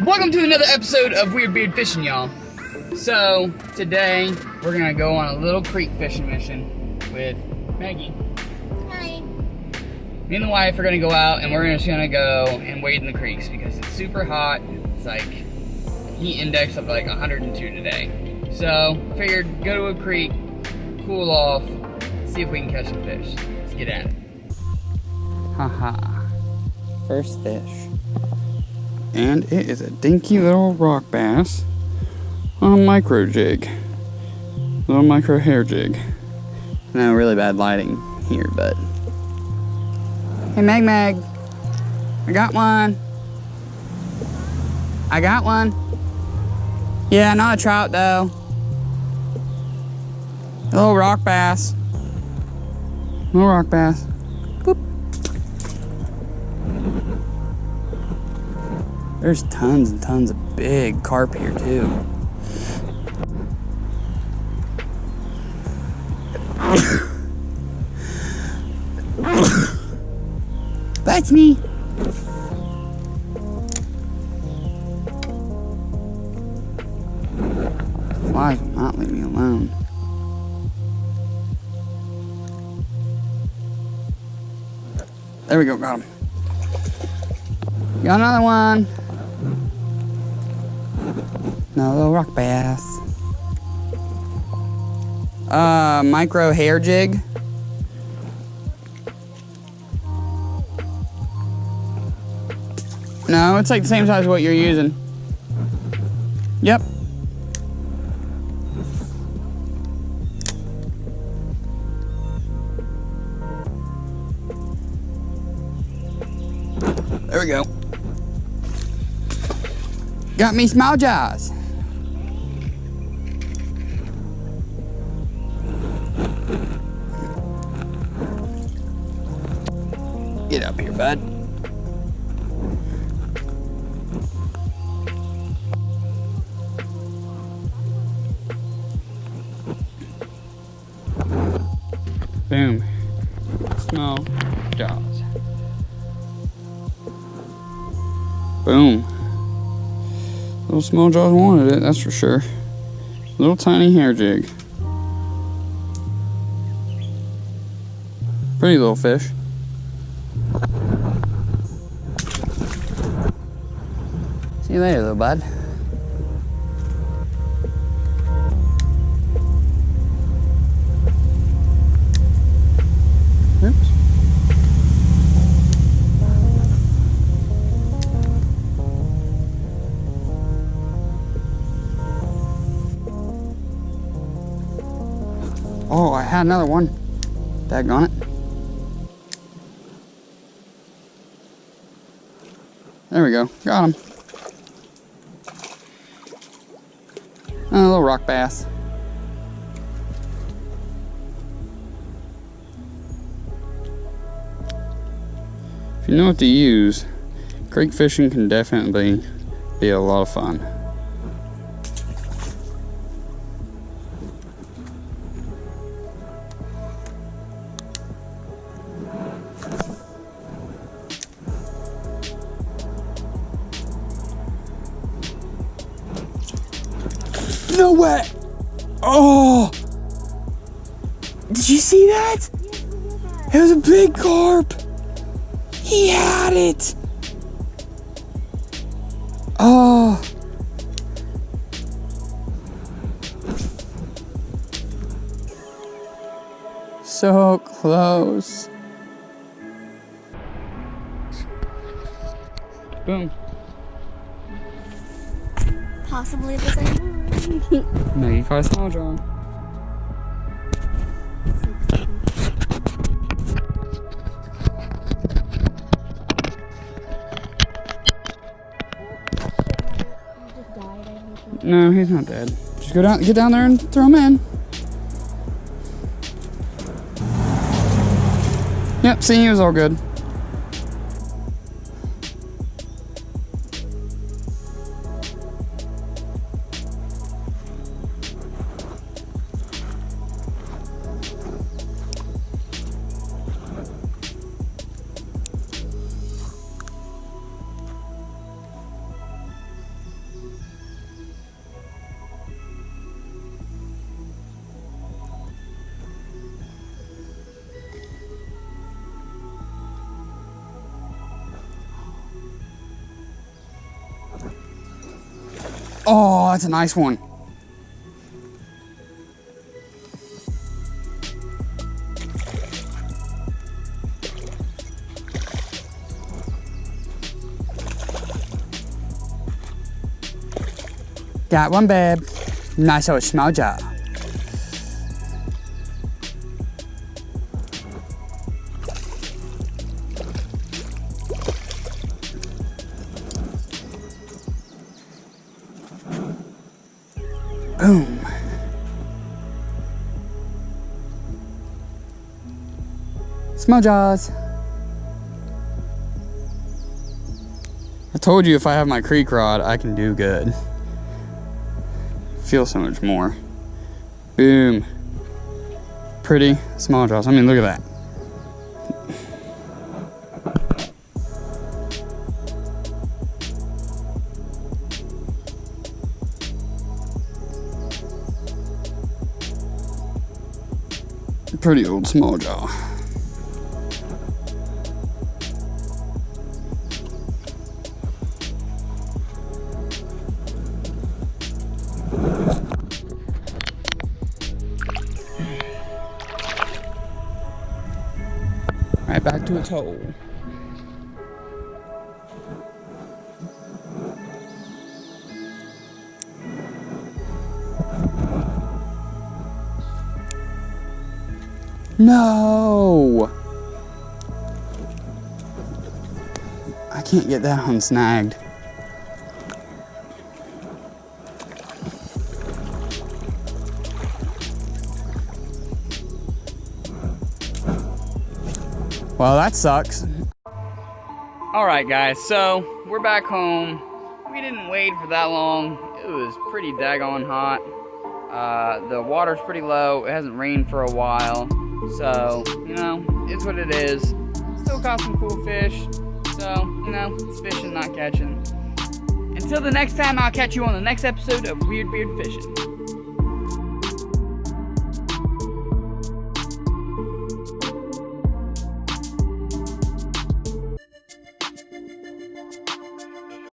Welcome to another episode of WeirdBeard Fishing, y'all. So, today, we're gonna go on a little creek fishing mission with Maggie. Hi. Me and the wife are gonna go out and we're just gonna go and wade in the creeks because it's super hot. It's like heat index of like 102 today. So, figured go to a creek, cool off, see if we can catch some fish. Let's get at it. Haha. First fish. And it is a dinky little rock bass on a micro jig. Little micro hair jig. No, really bad lighting here, but. Hey, Mag. I got one. Yeah, not a trout though. A little rock bass. Boop. There's tons and tons of big carp here too. That's me. Flies will not leave me alone. There we go, got him. Got another one. No, little rock bass. Micro hair jig. No, it's like the same size as what you're using. Yep. There we go. Got me small jaws. Get up here, bud. Boom. Small jaws. Boom. Little small jaws wanted it, that's for sure. Little tiny hair jig. Pretty little fish. See you later, little bud. Oops. Oh, I had another one. Daggone it. There we go. Got him. And a little rock bass. If you know what to use, creek fishing can definitely be a lot of fun. No way! Oh! Did you see that? It was a big carp! He had it! Oh! So close. Boom. Possibly the same one. Maggie caught a small jaw. No, he's not dead. Just go down, get down there and throw him in. Yep, see, he was all good. Oh, that's a nice one. Got one, babe. Nice old small jaw. Boom. Small jaws. I told you if I have my creek rod, I can do good. Feel so much more. Boom. Pretty small jaws. I mean, look at that. Pretty old small jaw. Right back to its hole. No! I can't get that one snagged. Well, that sucks. Alright guys, so we're back home. We didn't wait for that long. It was pretty daggone hot. The water's pretty low. It hasn't rained for a while. So, you know, it's what it is. Still caught some cool fish. So, you know, it's fishing, not catching. Until the next time, I'll catch you on the next episode of WeirdBeard Fishing.